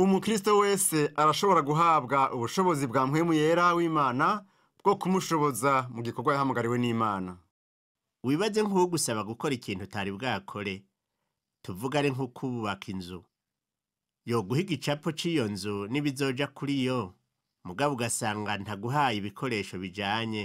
Umukristo wese arashobora guhabwa ubushobozi bwa mpwemu yera w'Imana bwo kumushoboza mu gikorwa yahamagariwe n'Imana. Wibaze nk'uwo gusaba gukora ikintu utari bwakore, tuvuga ari nko kubaka inzu. Yoguha igicapo c'iyo nzu n'ibizoja kuri yo, mugabo ugasanga ntaguhaye ibikoresho bijanye,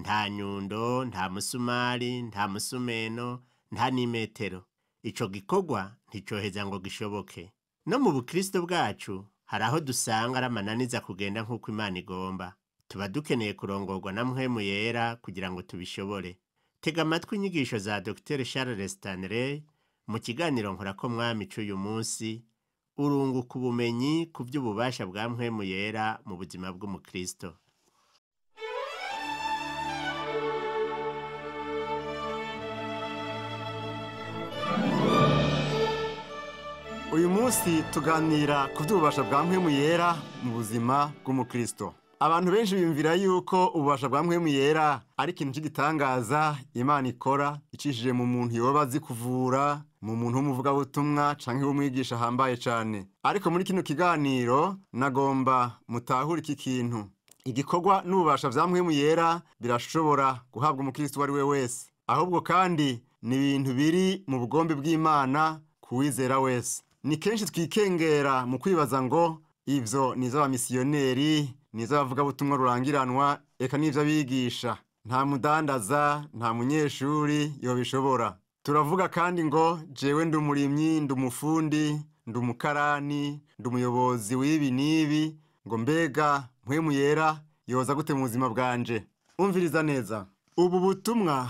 nta nyundo, nta musumari, nta musumeno, nta n'imetero. Ico gikorwa nticoheza ngo gishoboke. No mu bukristo bwacu hari aho dusanga ari amananiza kugenda nk'uko Imana igomba. Tuba dukeneye kurongorwa na mpwemu yera kugira ngo tubishobore. Tega amatwi inyigisho za Dr. Charles Stanley mu kiganiro Nkorako Mwami c'uyu munsi, urunguka ubumenyi ku vy'ububasha bwa mpwemu yera mu buzima bw'umukristo. Uyu munsi tuganira ku vy'ububasha bwa mpwemu yera mu buzima bw'umukristo. Abantu benshi biyumvira yuko ububasha bwa mpwemu yera ari ikintu cy'igitangaza Imana ikora icishije mu muntu yoba azi kuvura, mu muntu w'umuvugabutumwa canke w'umwigisha ahambaye cane. Ariko muri kino kiganiro nagomba mutahure iki kintu. Igikorwa n'ububasha vya mpwemu yera birashobora guhabwa umukristo uwo ari we wese. Ahubwo kandi ni ibintu biri mu bugombe bw'Imana kuwizera wese. Ni kenshi twikengera mu kwibaza ngo ivyo ni iz'abamisiyoneri, ni iz'abavugabutumwa rurangiranwa, eka n'ivyo abigisha. Nta mudandaza, nta munyeshuri yobishobora. Turavuga kandi ngo jewe ndi umurimyi, ndi umufundi, ndi umukarani, ndi umuyobozi w'ibi n'ibi, ngo mbega mpwemu yera yoza gute mu buzima bwanje? Umviriza neza. Ubu butumwa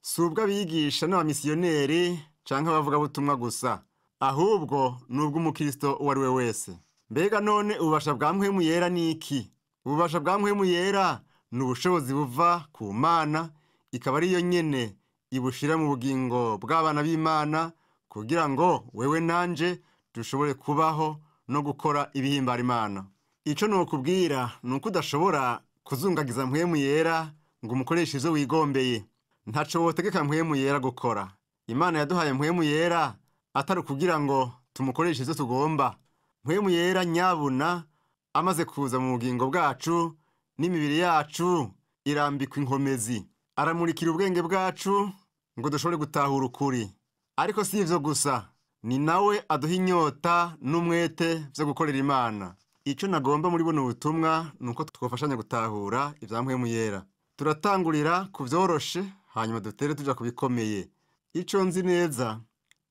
si ubw'abigisha n'abamisiyoneri canke abavugabutumwa gusa, ahubwo ni ubw'umukristo uwo ari we wese. Mbega none ububasha bwa mpwemu yera ni iki? Ububasha bwa mpwemu yera ni ubushobozi buva ku Mana, ikaba ariyo nyene ibushira mu bugingo bw'abana b'Imana kugira ngo wewe nanje dushobore kubaho no gukora ibihimbara Imana. Ico nokubwira ni uko udashobora kuzungagiza mpwemu yera ngo umukoreshe ivyo wigombeye. Ntaco wotegeka mpwemu yera gukora. Imana yaduhaye mpwemu yera atari kugira ngo tumukoreshe ivyo tugomba. Mpwemu yera nyabuna amaze kuza mu bugingo bwacu n'imibiri yacu irambikwa inkomezi. Aramurikira ubwenge bwacu ngo dushobore gutahura ukuri. Ariko si ivyo gusa, ni nawe aduha inyota n'umwete vyo gukorera Imana. Ico nagomba muri buno butumwa nuko twofashanya gutahura ivya mpwemu yera. Turatangurira ku vyoroshe hanyuma dutere tuja ku bikomeye. Ico nzi neza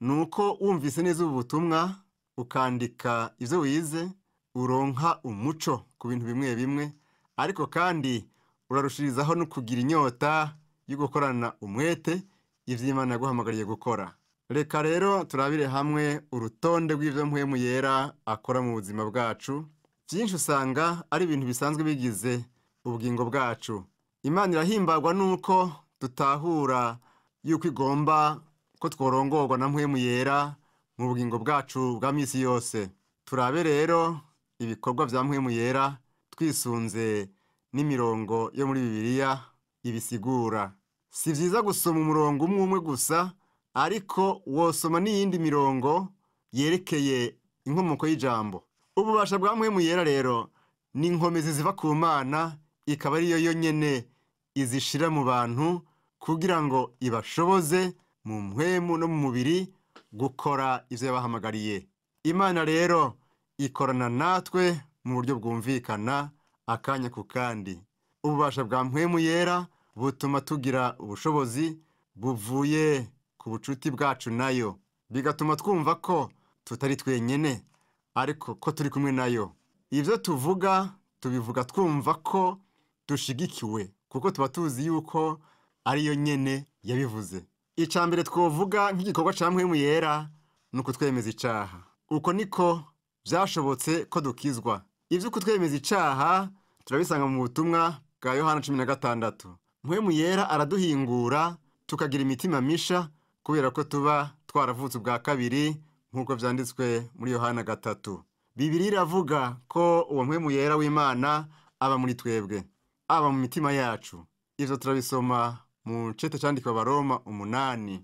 nuko wumvise neza ubu butumwa ukandika ivyo wize, uronka umuco ku bintu bimwe bimwe, ariko kandi urarushirizaho no kugira inyota yo gukorana umwete ivyo Imana yaguhamagariye gukora. Reka rero turabire hamwe urutonde rw'ivyo mpwemu yera akora mu buzima bwacu. Vyinshi usanga ari ibintu bisanzwe bigize ubugingo bwacu. Imana irahimbarwa nuko tutahura yuko igomba ko tworongorwa na mpwemu yera mu bugingo bwacu bwa misi yose. Turabe rero ibikorwa vya mpwemu yera twisunze n'imirongo yo muri Bibiliya ibisigura. Si vyiza gusoma umurongo umwe gusa, ariko wosoma n'iyindi mirongo yerekeye inkomoko y'ijambo. Ububasha bwa mpwemu yera rero ni inkomezi ziva ku Mana, ikaba ariyo yonyene izishira mu bantu kugira ngo ibashoboze mu mpwemu no mu mubiri gukora ivyo yabahamagariye. Imana rero ikorana natwe mu buryo bwumvikana akanya ku kandi. Ububasha bwa mpwemu yera butuma tugira ubushobozi buvuye ku bucuti bwacu nayo, bigatuma twumva ko tutari twenyene ariko ko turi kumwe nayo. Ivyo tuvuga tubivuga twumva ko dushigikiwe kuko tuba tuzi yuko ariyo nyene yabivuze. Icambere twovuga nk'igikorwa ca mpwemu yera ni ukutwemeza icaha. Uko niko vyashobotse ko dukizwa. Ivyo kutwemeza icaha turabisanga mu butumwa bwa Yohana 16. Mpwemu yera araduhingura tukagira imitima misha kubera ko tuba twaravutse ubwa kabiri nk'uko vyanditswe muri Yohana 3. Bibiliya iravuga ko uwo mpwemu yera w'Imana aba muri twebwe, aba mu mitima yacu. Ivyo turabisoma mu cete candikwa Abaroma 8.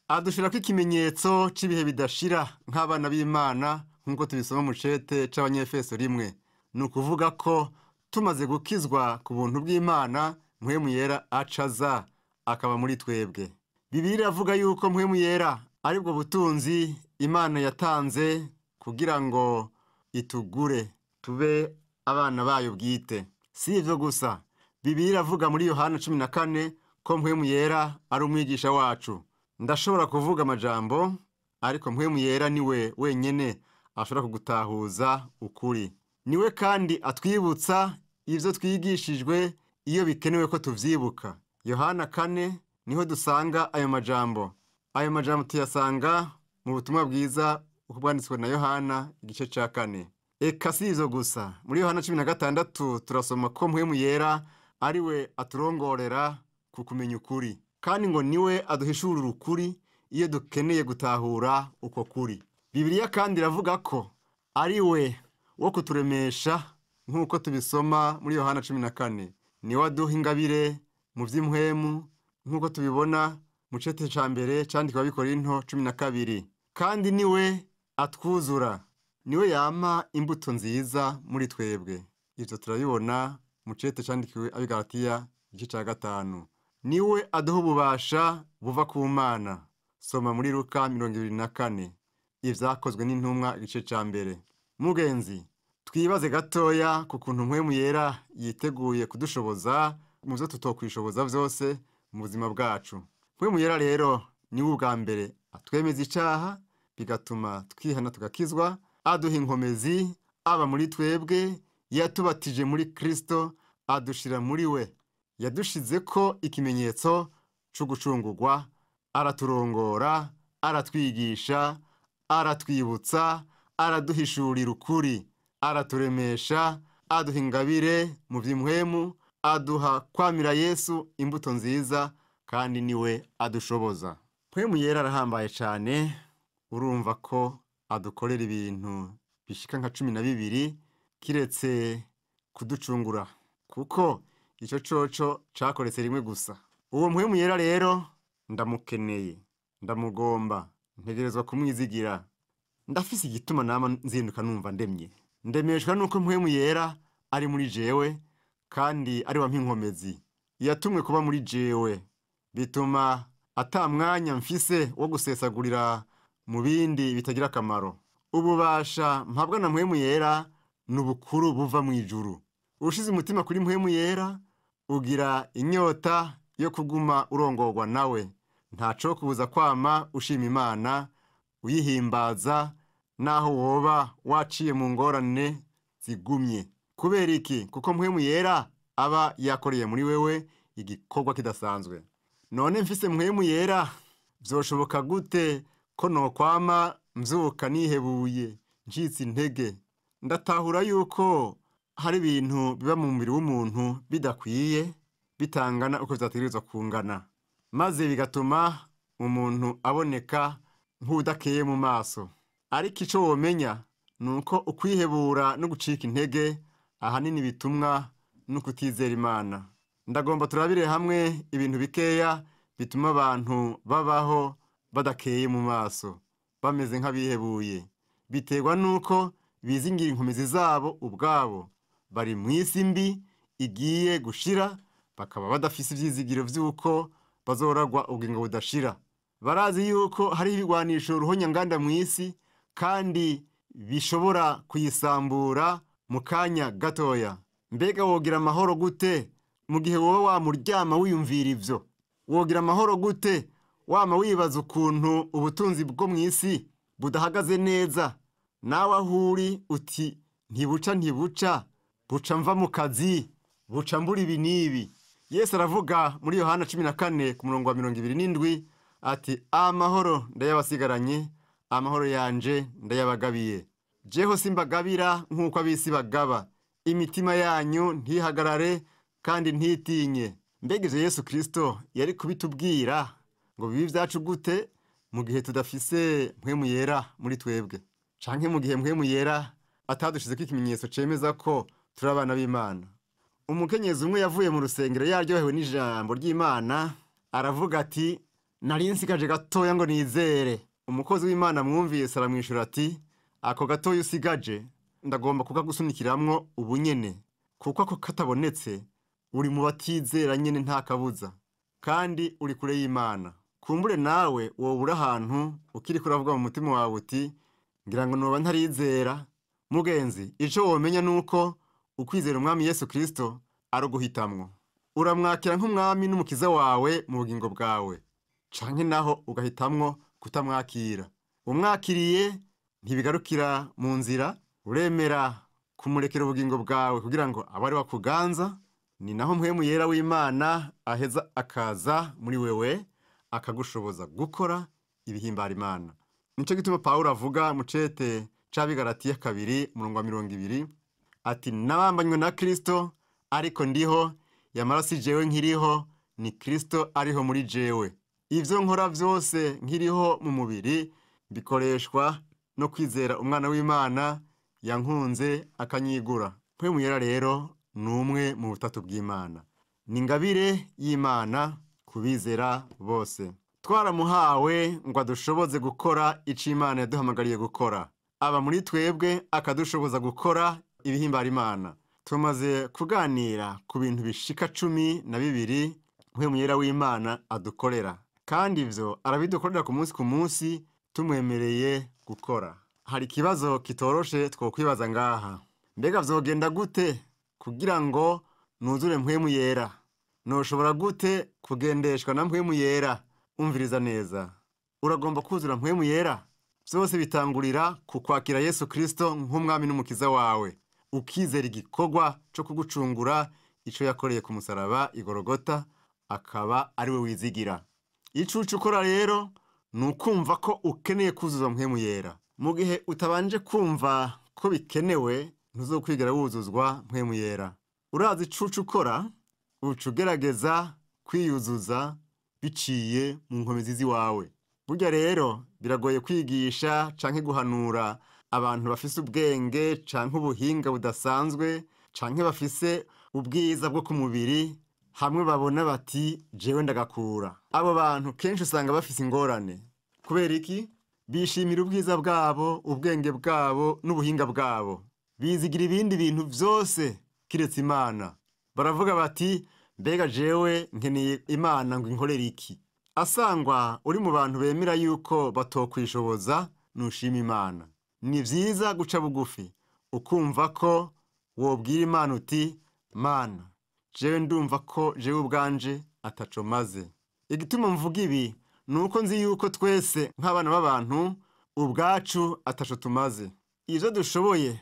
Adushirako ikimenyetso c'ibihe bidashira nk'abana b'Imana nk'uko tubisoma mu cete c'Abanyefeso 1. Ni ukuvuga ko tumaze gukizwa ku buntu bw'Imana, mpwemu yera acaza akaba muri twebwe. Bibiliya iravuga yuko mpwemu yera aribwo butunzi Imana yatanze kugira ngo itugure tube abana bayo bwite. Si ivyo gusa, Bibiliya iravuga muri Yohana 14 ko mpwemu yera ari umwigisha wacu. Ndashobora kuvuga amajambo, ariko mpwemu yera niwe wenyene ashobora kugutahuza ukuri. Niwe kandi atwibutsa ivyo twigishijwe iyo bikenewe ko tuvyibuka. Yohana 4 niho dusanga ayo majambo. Ayo majambo tuyasanga mu butumwa bwiza uko bwanditswe na Yohana igice ca 4. Eka si ivyo gusa, muri Yohana 16 turasoma ko mpwemu yera ariwe aturongorera ku kumenya ukuri, kandi ngo niwe aduhishurira ukuri iyo dukeneye gutahura uko kuri. Bibiliya kandi iravuga ko ariwe wo kuturemesha nk'uko tubisoma muri Yohana 14. Niwe aduha ingabire mu vy'impwemu nk'uko tubibona mu cete ca mbere candikwa Abikorinto 12. Kandi niwe atwuzura, niwe yama imbuto nziza muri twebwe. Ivyo turabibona mu cete candikiwe Abigalatiya igice ca 5. Niwe aduha ububasha buva ku Mana. Soma muri Luka 24. Ivyakozwe n'intumwa igice ca mbere. Mugenzi, twibaze gatoya ku kuntu mpwemu yera yiteguye kudushoboza mu vyo tutokwishoboza vyose mu buzima bwacu. Mpwemu yera rero niwe ubwa mbere atwemeza icaha, bigatuma twihana tugakizwa, aduha inkomezi, aba muri twebwe, yatubatije muri Kristo, adushira muri we. Yadushizeko ikimenyetso co gucungurwa, araturongora, aratwigisha, aratwibutsa, araduhishurira ukuri, araturemesha, aduha ingabire mu vy'impwemu, aduha kwamira Yesu imbuto nziza, kandi niwe adushoboza. Mpwemu yera arahambaye cane, urumva ko adukorera ibintu bishika nka 12 kiretse kuducungura, kuko ico coco cakoretse rimwe gusa. Uwo mpwemu yera rero ndamukeneye, ndamugomba, ntegerezwa kumwizigira. Ndafise igituma nama nzinduka numva ndemye. Ndemeshwa nuko mpwemu yera ari muri jewe, kandi ari wa mpinkomezi yatumwe kuba muri jewe, bituma ata mwanya mfise wo gusesagurira mu bindi bitagira akamaro. Ububasha mpabwa na mpwemu yera n'ubukuru buva mu ijuru. Ushize umutima kuri mpwemu yera, ugira inyota yo kuguma urongorwa nawe. Ntaco kubuza kwama ushima Imana, uyihimbaza, naho woba waciye mu ngorane zigumye. Kubera iki? Kuko mpwemu yera aba yakoreye muri wewe igikorwa kidasanzwe. None mfise mpwemu yera, vyoshoboka gute ko nokwama mvyuka nihebuye, ncitse intege? Ndatahura yuko hari ibintu biba mu mubiri w'umuntu bidakwiye, bitangana uko vyategerezwa kungana, maze bigatuma umuntu aboneka nk'udakeye mu maso. Ariko ico womenya nuko ukwihebura no gucika intege ahanini bitumwa no kutizera Imana. Ndagomba turabire hamwe ibintu bikeya bituma abantu babaho badakeye mu maso, bameze nk'abihebuye. Biterwa nuko bizingira inkomezi zabo ubwabo, bari mw'isi mbi igiye gushira, bakaba badafise ivyizigiro vy'uko bazoragwa ubugingo budashira. Barazi yuko hari ibigwanisho ruhonyanganda mw'isi, kandi bishobora kuyisambura mu kanya gatoya. Mbega wogira amahoro gute mu gihe wowe wamuryama wiyumvira ivyo? Wogira amahoro gute wama wibaza ukuntu ubutunzi bwo mw'isi budahagaze neza? Nawe ahuri uti ntibuca, buca mva mu kazi, buca mbura ibi n'ibi. Yesu aravuga muri Yohana 14 ku murongo wa 27 ati, amahoro ndayabasigaranye, amahoro yanje ndayabagabiye. Jeho simbagabira nk'uko abisi bagaba. Imitima yanyu ntihagarare kandi ntitinye. Mbega ivyo Yesu Kristo yari kubitubwira ngo bibi vyacu gute mu gihe tudafise mpwemu yera muri twebwe? Canke mu gihe mpwemu yera atadushizeko ikimenyetso cemeza ko turi abana b'Imana? Umukenyezi umwe yavuye mu rusengero yaryohewe n'ijambo ry'Imana, aravuga ati, nari nsigaje gatoya ngo nizere. Umukozi w'Imana mwumvise aramwishura ati, ako gatoya usigaje ndagomba kukagusunikiramwo ubunyene, kuko ako katabonetse uri mu batizera nyene nta kabuza, kandi uri kure y'Imana. Kumbure nawe wobura ahantu ukiriko uravuga mu mutima wawe uti ngira ngo noba ntarizera. Mugenzi, ico womenya nuko ukwizera umwami Yesu Kristo ari uguhitamwo. Uramwakira nk'umwami n'umukiza wawe mu bugingo bwawe, canke naho ugahitamwo kutamwakira. Umwakiriye ntibigarukira mu nzira, uremera kumurekera ubugingo bwawe kugira ngo abe ari wakuganza, ni naho mpwemu yera w'Imana aheza akaza muri wewe akagushoboza gukora ibihimbara Imana. Nico gituma Pawulo avuga mu cete c'Abigalatiya 2:20 ati nabambanywe na Kristo, ariko ndiho, yamara si jewe nkiriho, ni Kristo ariho muri jewe. Ivyo nkora vyose nkiriho mu mubiri bikoreshwa no kwizera umwana w'Imana yankunze akanyigura. Mpwemu yera rero numwe mu butatu bw'Imana, ni ingabire y'Imana kubizera bose. Twaramuhawe ngo adushoboze gukora ico Imana yaduhamagariye gukora, aba muri twebwe akadushoboza gukora ibihimbara Imana. Tumaze kuganira ku bintu bishika 12 mpwemu yera w'Imana adukorera, kandi ivyo arabidukorera ku munsi tumwemereye gukora. Hari ikibazo kitoroshe twokwibaza ngaha: mbega vyogenda gute kugira ngo nuzure mpwemu yera? Noshobora gute kugendeshwa na mpwemu yera? Umviriza neza, uragomba kuzura mpwemu yera. Vyose bitangurira ku kwakira Yesu Kristo nk'umwami n'umukiza wawe, ukizera igikorwa co kugucungura, ico yakoreye ku musaraba i Golgota, akaba ari we wizigira. Ico ukora rero ni ukumva ko ukeneye kuzuza mpwemu yera. Mu gihe utabanje kumva ko bikenewe, ntuzokwigera wuzuzwa mpwemu yera. Urazi ico ukora, uca ugerageza kwiyuzuza biciye mu nkomezi ziwawe. Burya rero biragoye kwigisha canke guhanura abantu bafise ubwenge canke ubuhinga budasanzwe, canke bafise ubwiza bwo ku mubiri, hamwe babona bati jewe ndagakura. Abo bantu kenshi usanga bafise ingorane. Kubera iki? Bishimira ubwiza bwabo, ubwenge bwabo n'ubuhinga bwabo. Bizigira ibindi bintu vyose kiretse Imana. Baravuga bati mbega jewe nkeneye Imana ngo inkorere iki? Asangwa uri mu bantu bemera yuko batokwishoboza, nushima Imana. Ni vyiza guca bugufi ukumva ko wobwira Imana uti Mana, jewe ndumva ko jewe ubwanje ataco maze. Igituma mvuga ibi nuko nzi yuko twese nk'abana b'abantu ubwacu ataco tumaze. Ivyo dushoboye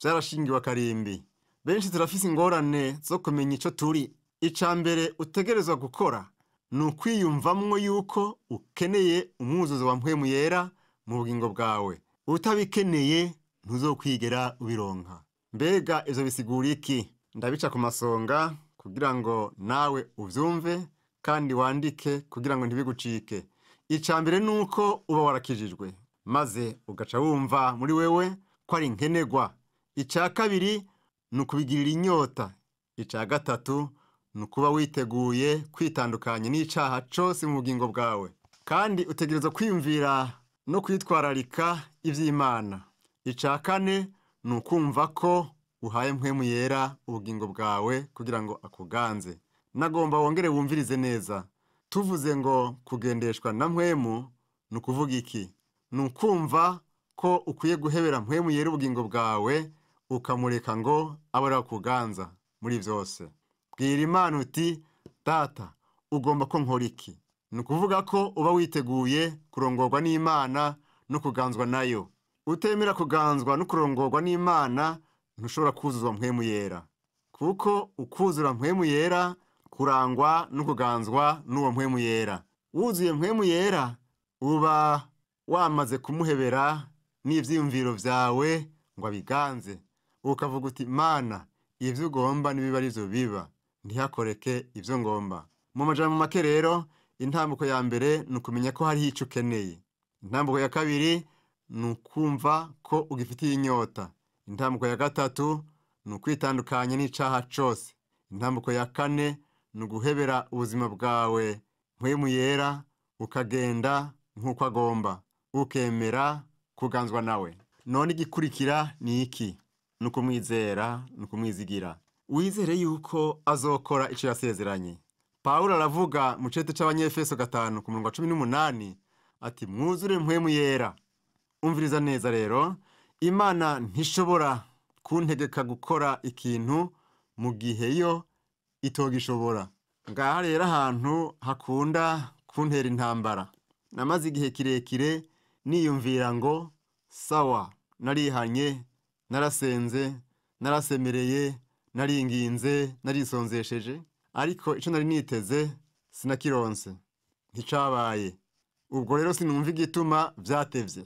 vyarashingiwe akarimbi. Benshi turafise ingorane zo kumenya ico turi. Ica mbere utegerezwa gukora ni ukwiyumvamwo yuko ukeneye umwuzuzo wa mpwemu yera mu bugingo bwawe. Utabikeneye ntuzokwigera ubironka. Mbega ivyo bisigura iki? Ndabica ku masonga kugira ngo nawe uvyumve kandi wandike kugira ngo ntibigucike. Ica mbere nuko uba warakijijwe, maze ugaca wumva muri wewe ko ari nkenerwa. Ica kabiri ni ukubigirira inyota. Ica gatatu ni ukuba witeguye kwitandukanya n'icaha cose mu bugingo bwawe, kandi utegerezwa kwiyumvira no kwitwararika ivy'Imana. Ica kane ni ukumva ko uhaye mpwemu yera ubugingo bwawe kugira ngo akuganze. Nagomba wongere wumvirize neza. Tuvuze ngo kugendeshwa na mpwemu ni ukuvuga iki? Ni ukumva ko ukwiye guhebera mpwemu yera ubugingo bwawe, ukamureka ngo abe ari akuganza muri vyose. Bwira Imana uti Data, ugomba ko nkora iki? Ni ukuvuga ko uba witeguye kurongorwa n'Imana no kuganzwa nayo. Utemera kuganzwa no kurongorwa n'Imana ntushobora kuzuzwa mpwemu yera, kuko ukuzura mpwemu yera kurangwa no kuganzwa n'uwo mpwemu yera. Wuzuye mpwemu yera uba wamaze kumuhebera n'ivyiyumviro vyawe ngo abiganze. Ukavuga uti Mana, ivyo ugomba nibiba arivyo biba, ntihakoreke ivyo ngomba. Mu majambo make rero, intambuko ya mbere ni ukumenya ko hariho ico ukeneye. Intambuko ya kabiri ni ukumva ko ugifitiye inyota. Intambuko ya gatatu ni ukwitandukanya n'icaha cose. Intambuko ya kane ni uguhebera ubuzima bwawe mpwemu yera, ukagenda nk'uko agomba, ukemera kuganzwa nawe. none igikurikira ni iki? Ni ukumwizera, ni ukumwizigira. Wizere yuko azokora icyo yasezeranye. Pawulo aravuga mu cete c'Abanyefeso 5:18 ati mwuzure mpwemu yera. Umviriza neza rero, Imana ntishobora kuntegeka gukora ikintu mu gihe yo itogishobora. Ngaha rero ahantu hakunda kuntera intambara. Namaze igihe kirekire niyumvira ngo sawa, narihanye, narasenze, narasemereye, naringinze, narisonzesheje, ariko ico nari niteze sinakironse, nticabaye. Ubwo rero sinumva igituma vyatevye.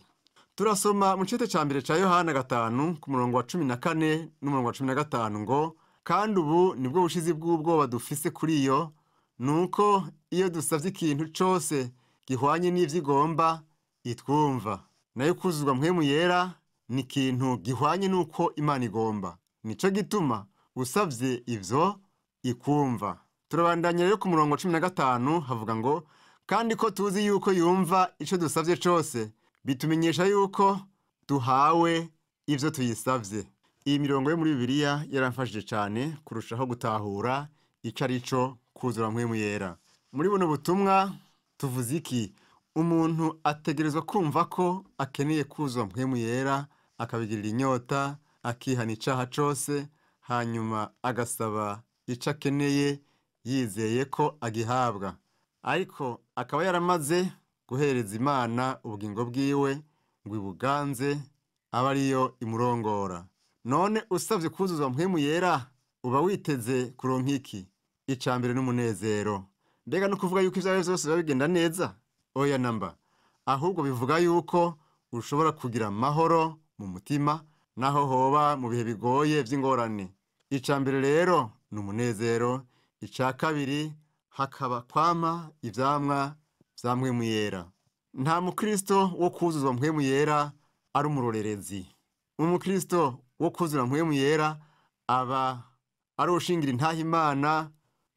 Turasoma mu cete ca mbere ca Yohana 5:14 n'umurongo wa 15 ngo kandi ubu nibwo bushizi bw'ubwoba dufise kuri yo, nuko iyo dusavye ikintu cose gihwanye n'ivyo igomba itwumva. Nayo kuzuzwa mpwemu yera ni ikintu gihwanye n'uko Imana igomba. Nico gituma usavye ivyo ikumva. Turabandanya rero ku murongo wa 15 havuga ngo kandi ko tuzi yuko yumva ico dusavye cose, bitumenyesha yuko duhawe ivyo tuyisavye. Iyi mirongo yo muri Bibiliya yaramfashije cyane kurushaho gutahura ico arico kuzura mpwemu yera. Muri buno butumwa tuvuze iki? Umuntu ategerezwa kumva ko akeneye kuzura mpwemu yera, akabigirira inyota, akihana icaha cose, hanyuma agasaba ico akeneye yizeye ko agihabwa. Ariko akaba yaramaze guhereza Imana ubugingo bwiwe ngo ibuganze aba ariyo imurongora. None usavye kuzuzwa mpwemu yera uba witeze kuronka iki? Ica mbere n'umunezero. Mbega no kuvuga yuko ivyawe vyose biba bigenda neza? Oya namba. Ahubwo bivuga yuko ushobora kugira amahoro mu mutima naho hoba mu bihe bigoye vy'ingorane. Ica mbere rero n'umunezero. Ica kabiri hakaba kwama ivyamwa vya mpwemu yera. Nta mukristo wo kuzuzwa mpwemu yera ari umurorerezi. Umukristo wo kuzura mpwemu yera aba ari ushingira intaha Imana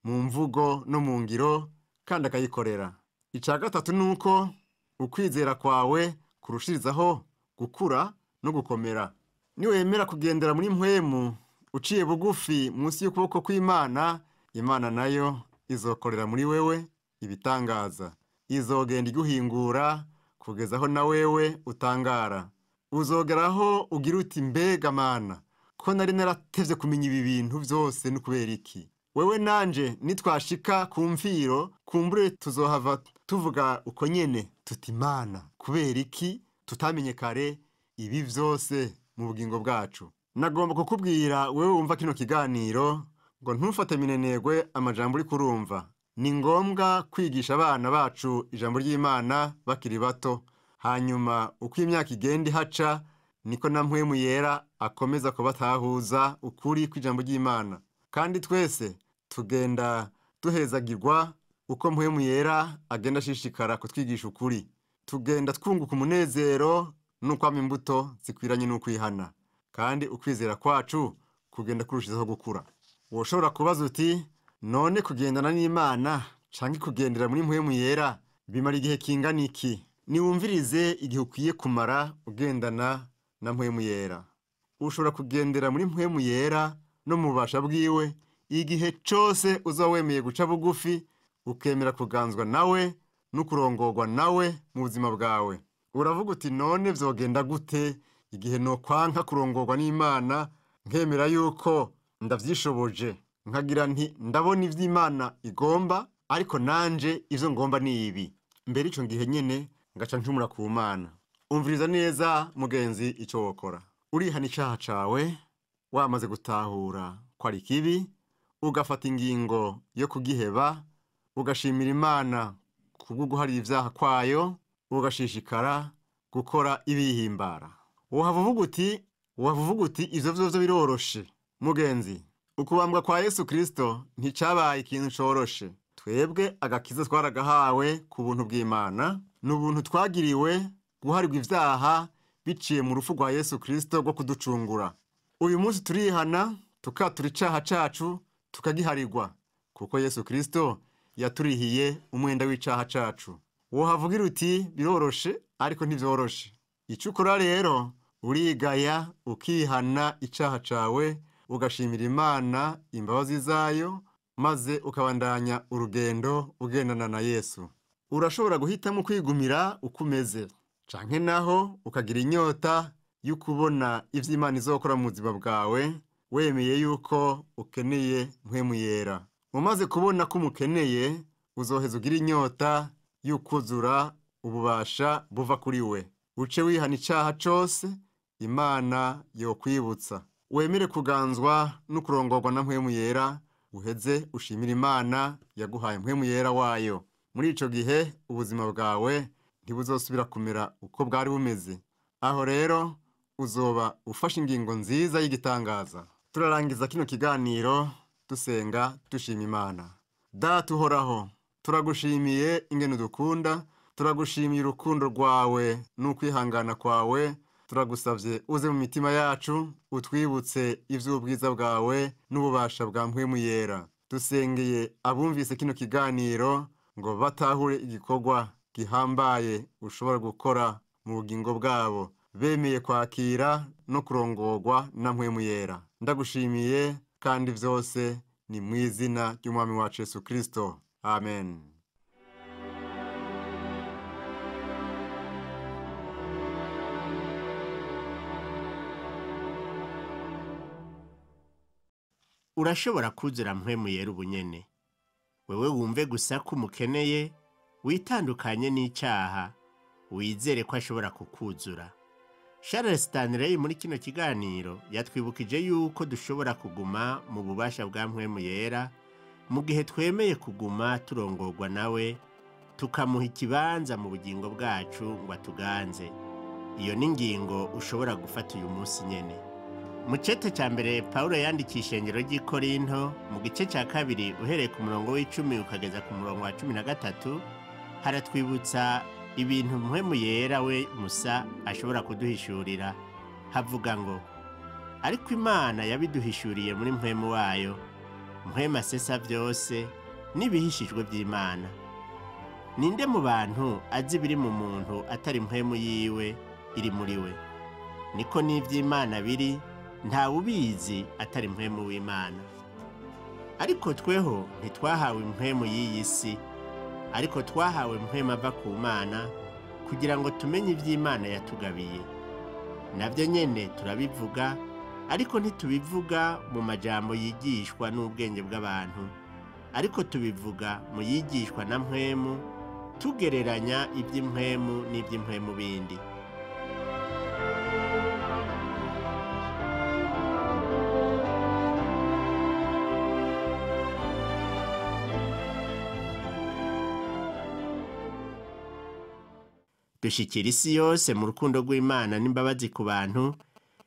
mu mvugo no mu ngiro kandi akayikorera. Ica gatatu nuko ukwizera kwawe kurushirizaho gukura no gukomera. Niwemera kugendera muri mpwemu uciye bugufi munsi y'ukuboko kw'Imana, Imana nayo izokorera muri wewe ibitangaza. Izogenda iguhingura kugezaho na wewe utangara. Uzogeraho ugira uti mbega Mana, ko nari naratevye kumenya ibi bintu vyose n'ukubera iki? Wewe nanje nitwashika ku mviro kumbure tuzohava tuvuga uko nyene tuti Mana, kubera iki tutamenye kare ibi vyose mu bugingo bwacu? Nagomba kukubwira wewe wumva kino kiganiro ngo ntufate minenegwe amajambo uri kurumva. Ni ngombwa kwigisha abana bacu ijambo ry'Imana bakiri bato. Hanyuma uko imyaka igenda ihaca niko na mpwemu yera akomeza kubatahuza ukuri kw'ijambo ry'Imana. Kandi twese tugenda duhezagirwa uko mpwemu yera agenda ashishikara kutwigisha ukuri. Tugenda twunguka umunezero n'ukwama imbuto zikwiranye n'ukwihana. Kandi ukwizera kwacu kugenda kurushizaho gukura. Woshobora kubaza uti none kugendana n'Imana canke kugendera muri mpwemu yera bimara igihe kingana iki? Niwumvirize igihe ukwiye kumara ugendana na mpwemu yera. Ushobora kugendera muri mpwemu yera no mu bubasha bwiwe igihe cose uzoba wemeye guca bugufi ukemera kuganzwa nawe no kurongorwa nawe mu buzima bwawe. Uravuga uti none vyogenda gute igihe nokwanka kurongorwa n'Imana nkemera yuko ndavyishoboje, nkagira nti ndabona ivy'Imana igomba ariko nanje ivyo ngomba ni ibi? Mbere ico gihe nyene ngaca ncumura ku Mana. Umviriza neza mugenzi ico wokora. Urihana icaha cawe wamaze gutahura ko ari kibi, ugafata ingingo yo kugiheba, ugashimira Imana kubwo guharira ivyaha kwayo, ugashishikara gukora ibihimbara. Uhavuga uti ivyo vyose biroroshe. Mugenzi, ukubambwa kwa Yesu Kristo nticabaye ikintu coroshe. Twebwe agakiza twaragahawe ku buntu bw'Imana, n'ubuntu twagiriwe guharirwa ivyaha biciye mu rufu rwa Yesu Kristo rwo kuducungura. Uyu munsi turihana tukatura icaha cacu tukagiharirwa kuko Yesu Kristo yaturihiye umwenda w'icaha cacu. Wohavugira uti biroroshe ariko ntivyoroshe. Ico ukora rero urigaya ukihana icaha cawe ugashimira Imana imbabazi zayo maze ukabandanya urugendo ugendana na Yesu. Urashobora guhitamo kwigumira uko umeze canke naho ukagira inyota y'ukubona ivyo Imana izokora mu buzima bwawe wemeye yuko ukeneye mpwemu yera. Umaze kubona ko umukeneye uzoheza ugira inyota y'ukuzura ububasha buva kuri we. Uce wihana icaha cose Imana yokwibutsa. Wemere kuganzwa no kurongorwa na mpwemu yera uheze ushimira Imana yaguhaye mpwemu yera wayo. Muri ico gihe ubuzima bwawe ntibuzosubira kumera uko bwari bumeze. Aho rero uzoba ufashe ingingo nziza y'igitangaza. Turarangiza kino kiganiro dusenga dushima Imana. Data uhoraho, turagushimiye ingene udukunda, turagushimiye urukundo rwawe n'ukwihangana kwawe. Turagusavye uze mu mitima yacu utwibutse ivy'ubwiza bwawe n'ububasha bwa mpwemu yera. Dusengeye abumvise kino kiganiro ngo batahure igikorwa gihambaye ushobora gukora mu bugingo bwabo, bemeye kwakira no kurongorwa na mpwemu yera. Ndagushimiye kandi vyose ni mu izina ry'Umwami wacu Yesu Kristo. Amen. Urashobora kuzura mpwemu yera ubunyene. Wewe wumve gusa ko umukeneye, witandukanye n'icaha, wizere ko ashobora kukuzura. Charles Stanley muri kino kiganiro yatwibukije yuko dushobora kuguma mu bubasha bwa mpwemu yera mu gihe twemeye kuguma turongorwa nawe, tukamuha ikibanza mu bugingo bwacu ngo atuganze. Iyo ni ingingo ushobora gufata uyu munsi nyene. Mu cete ca mbere Paulo yandikiye ishengero ry'i Korinto mu gice ca 2 uhereye ku murongo w'10 ukageza ku murongo wa 13 haratwibutsa ibintu mpwemu yera we Musa ashobora kuduhishurira. Havuga ngo ariko Imana yabiduhishuriye muri mpwemu wayo, mpwemu asesa vyose n'ibihishijwe vy'Imana. Ninde mu bantu azi biri mu muntu atari mpwemu yiwe iri muri we? Niko n'ivy'Imana biri nta ubizi atari mpwemu w'Imana. Ariko tweho ntitwahawe mpwemu y'iyi si, ariko twahawe mpwemu ava ku Mana kugira ngo tumenye ivy'Imana yatugabiye. Navyo nyene turabivuga, ariko ntitubivuga mu majambo yigishwa n'ubwenge bw'abantu, ariko tubivuga mu yigishwa na mpwemu, tugereranya ivy'impwemu n'ivy'impwemu bindi. Dushikira isi yose mu rukundo rw'Imana n'imbabazi ku bantu.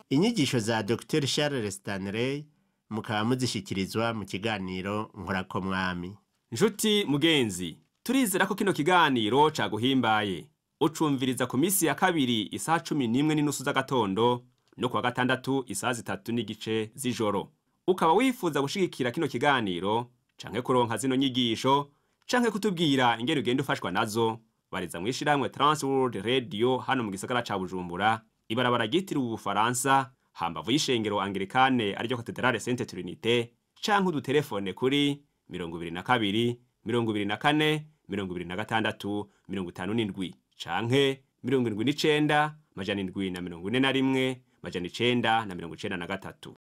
Inyigisho za Dr. Charles Stanley mukaba muzishikirizwa mu kiganiro Nkorako Mwami. Nshuti mugenzi, turizera ko kino kiganiro caguhimbaye. Ucumviriza ku misi ya 2 isaha 11:30 z'agatondo no kuwa gatandatu isaha 3:30 z'ijoro. Ukaba wifuza gushigikira kino kiganiro canke kuronka zino nyigisho canke kutubwira ingene ugenda ufashwa nazo, bariza mwishirahamwe Transworld Radio hano mu gisagara ca Bujumbura, ibarabara ryitiriwe Ubufaransa, hambavu y'ishengero Anglikane ariryo Cathedrale Sainte Trinité, canke udutelefone kuri 22 24 26 57 canke 79 741 993.